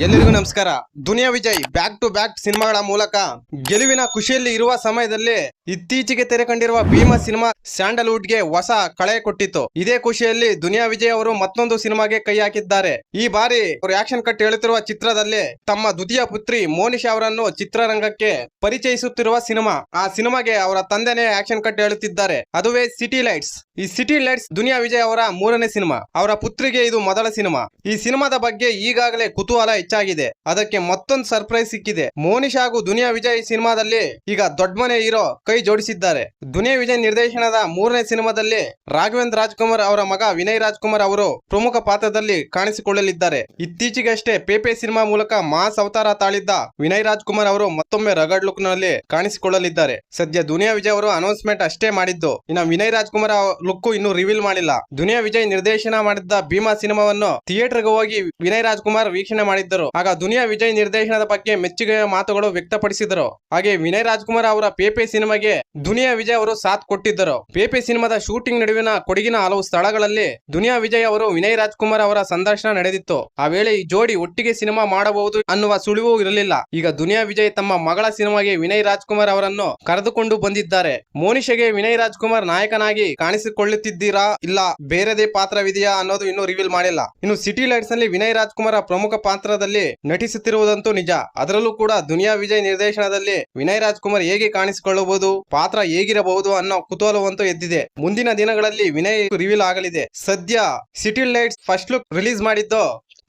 ಎಲ್ಲರಿಗೂ ನಮಸ್ಕಾರ. Duniya Vijay back to back ಸಿನಿಮಾಗಳ ಮೂಲಕ ಗೆಲುವಿನ ಖುಷಿಯಲ್ಲಿ ಇರುವ ಸಮಯದಲ್ಲಿ ಇತ್ತೀಚೆಗೆ ತೆರೆ ಕಂಡಿರುವ ಭೀಮಾ ಸಿನಿಮಾ ಸ್ಯಾಂಡಲ್ವುಡ್ ಗೆ ಹೊಸ ಕಳೆ ಕೊಟ್ಟಿತ್ತು. ಇದೇ ಖುಷಿಯಲ್ಲಿ ದುನಿಯಾ ವಿಜಯ್ ಅವರು ಮತ್ತೊಂದು ಸಿನಿಮಾಗೆ ಕೈ ಹಾಕಿದ್ದಾರೆ. ಈ ಬಾರಿ ಅವರು ಆಕ್ಷನ್ ಕಟ್ ಹೇಳುತ್ತಿರುವ ಚಿತ್ರದಲ್ಲಿ ತಮ್ಮ ದ್ವಿತೀಯ ಪುತ್ರಿ ಮೋನಿಶಾ ಅವರನ್ನು ಚಿತ್ರರಂಗಕ್ಕೆ ಪರಿಚಯಿಸುತ್ತಿರುವ ಸಿನಿಮಾ. ಆ ಸಿನಿಮಾಗೆ ಅವರ ತಂದೆನೇ ಆಕ್ಷನ್ ಕಟ್ ಹೇಳುತ್ತಿದ್ದಾರೆ. ಅದುವೇ ಸಿಟಿ ಲೈಟ್ಸ್. ಈ ಸಿಟಿ ಲೈಟ್ಸ್ ದುನಿಯಾ ವಿಜಯ್ ಅವರ ಮೂರನೇ ಸಿನಿಮಾ. ಅವರ ಪುತ್ರಿಗೆ ಇದು ಮೊದಲ ಸಿನಿಮಾ. ಈ ಸಿನಿಮಾದ ಬಗ್ಗೆ ಈಗಾಗಲೇ ಕುತೂಹಲ ಹೆಚ್ಚಾಗಿದೆ. ಅದಕ್ಕೆ ಮತ್ತೊಂದು ಸರ್ಪ್ರೈಸ್ ಸಿಕ್ಕಿದೆ. ಮೋನಿಶಾ ಹಾಗೂ ದುನಿಯಾ ವಿಜಯ್ ಸಿನಿಮಾದಲ್ಲಿ ಈಗ ದೊಡ್ಡ ಮನೆ ಹೀರೋ ಕೈ ಜೋಡಿಸಿದ್ದಾರೆ. ದುನಿಯಾ ವಿಜಯ್ ನಿರ್ದೇಶನದ ಮೂರನೇ ಸಿನಿಮಾದಲ್ಲಿ ರಾಘವೇಂದ್ರ ರಾಜ್ಕುಮಾರ್ ಅವರ ಮಗ ವಿನಯ್ ರಾಜ್ಕುಮಾರ್ ಅವರು ಪ್ರಮುಖ ಪಾತ್ರದಲ್ಲಿ ಕಾಣಿಸಿಕೊಳ್ಳಲಿದ್ದಾರೆ. ಇತ್ತೀಚೆಗಷ್ಟೇ ಪೇಪೆ ಸಿನಿಮಾ ಮೂಲಕ ಮಾಸ್ ಅವತಾರ ತಾಳಿದ್ದ ವಿನಯ್ ರಾಜ್ಕುಮಾರ್ ಅವರು ಮತ್ತೊಮ್ಮೆ ರಗಡ್ ಲುಕ್ ನಲ್ಲಿ ಕಾಣಿಸಿಕೊಳ್ಳಲಿದ್ದಾರೆ. ಸದ್ಯ ದುನಿಯಾ ವಿಜಯ್ ಅವರು ಅನೌನ್ಸ್ಮೆಂಟ್ ಅಷ್ಟೇ ಮಾಡಿದ್ದು, ಇನ್ನು ವಿನಯ್ ರಾಜ್ಕುಮಾರ್ ಲುಕ್ ಇನ್ನೂ ರಿವೀಲ್ ಮಾಡಿಲ್ಲ. ದುನಿಯಾ ವಿಜಯ್ ನಿರ್ದೇಶನ ಮಾಡಿದ್ದ ಭೀಮಾ ಸಿನಿಮಾವನ್ನು ಥಿಯೇಟರ್ಗೆ ಹೋಗಿ ವಿನಯ್ ರಾಜ್ಕುಮಾರ್ ವೀಕ್ಷಣೆ ಮಾಡಿದ್ದರು. ಆಗ ದುನಿಯಾ ವಿಜಯ್ ನಿರ್ದೇಶನದ ಬಗ್ಗೆ ಮೆಚ್ಚುಗೆಯ ಮಾತುಗಳು ವ್ಯಕ್ತಪಡಿಸಿದರು. ಹಾಗೆ ವಿನಯ್ ರಾಜ್ಕುಮಾರ್ ಅವರ ಪೇಪೆ ಸಿನಿಮಾಗೆ ದುನಿಯಾ ವಿಜಯ್ ಅವರು ಸಾಥ್ ಕೊಟ್ಟಿದ್ದರು. ಪೇಪೆ ಸಿನಿಮಾದ ಶೂಟಿಂಗ್ ನಡುವಿನ ಕೊಡಗಿನ ಹಲವು ಸ್ಥಳಗಳಲ್ಲಿ ದುನಿಯಾ ವಿಜಯ್ ಅವರು ವಿನಯ್ ರಾಜ್ಕುಮಾರ್ ಅವರ ಸಂದರ್ಶನ ನಡೆದಿತ್ತು. ಆ ವೇಳೆ ಈ ಜೋಡಿ ಒಟ್ಟಿಗೆ ಸಿನಿಮಾ ಮಾಡಬಹುದು ಅನ್ನುವ ಸುಳಿವು ಇರಲಿಲ್ಲ. ಈಗ ದುನಿಯಾ ವಿಜಯ್ ತಮ್ಮ ಮಗಳ ಸಿನಿಮಾಗೆ ವಿನಯ್ ರಾಜ್ಕುಮಾರ್ ಅವರನ್ನು ಕರೆದುಕೊಂಡು ಬಂದಿದ್ದಾರೆ. ಮೋನಿಶಾಗೆ ವಿನಯ್ ರಾಜ್ಕುಮಾರ್ ನಾಯಕನಾಗಿ ಕಾಣಿಸಿಕೊಳ್ಳುತ್ತಿದ್ದೀರಾ ಇಲ್ಲ ಬೇರೆದೇ ಪಾತ್ರವಿದೆಯಾ ಅನ್ನೋದು ಇನ್ನೂ ರಿವೀಲ್ ಮಾಡಿಲ್ಲ. ಇನ್ನು ಸಿಟಿ ಲೈಟ್ಸ್ ನಲ್ಲಿ ವಿನಯ್ ರಾಜ್ಕುಮಾರ್ ಪ್ರಮುಖ ಪಾತ್ರದಲ್ಲಿ ನಟಿಸುತ್ತಿರುವುದಂತೂ ನಿಜ. ಅದರಲ್ಲೂ ಕೂಡ ದುನಿಯಾ ವಿಜಯ್ ನಿರ್ದೇಶನದಲ್ಲಿ ವಿನಯ್ ರಾಜ್ಕುಮಾರ್ ಹೇಗೆ ಕಾಣಿಸಿಕೊಳ್ಳಬಹುದು, ಪಾತ್ರ ಹೇಗಿರಬಹುದು ಅನ್ನೋ ಕುತೂಹಲವಂತೂ ಎದ್ದಿದೆ. ಮುಂದಿನ ದಿನಗಳಲ್ಲಿ ವಿನಯ್ ರಿವೀಲ್ ಆಗಲಿದೆ. ಸದ್ಯ city lights first look release ಮಾಡಿದ್ದು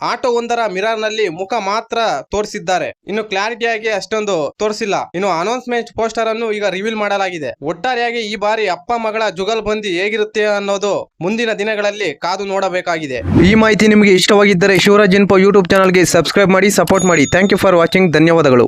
ಆಟೋ ಒಂದರ ಮಿರರ್ ನಲ್ಲಿ ಮುಖ ಮಾತ್ರ ತೋರಿಸಿದ್ದಾರೆ. ಇನ್ನು ಕ್ಲಾರಿಟಿಯಾಗಿ ಅಷ್ಟೊಂದು ತೋರಿಸಿಲ್ಲ. ಇನ್ನು ಅನೌನ್ಸ್ಮೆಂಟ್ ಪೋಸ್ಟರ್ ಅನ್ನು ಈಗ ರಿವೀಲ್ ಮಾಡಲಾಗಿದೆ. ಒಟ್ಟಾರೆಯಾಗಿ ಈ ಬಾರಿ ಅಪ್ಪ ಮಗಳ ಜುಗಲ್ಬಂದಿ ಹೇಗಿರುತ್ತೆ ಅನ್ನೋದು ಮುಂದಿನ ದಿನಗಳಲ್ಲಿ ಕಾದು ನೋಡಬೇಕಾಗಿದೆ. ಈ ಮಾಹಿತಿ ನಿಮಗೆ ಇಷ್ಟವಾಗಿದ್ದರೆ ಶಿವರಾಜ್ ಇನ್ಫೋ ಯೂಟ್ಯೂಬ್ ಚಾನಲ್ಗೆ ಸಬ್ಸ್ಕ್ರೈಬ್ ಮಾಡಿ, ಸಪೋರ್ಟ್ ಮಾಡಿ. Thank you for watching. ಧನ್ಯವಾದಗಳು.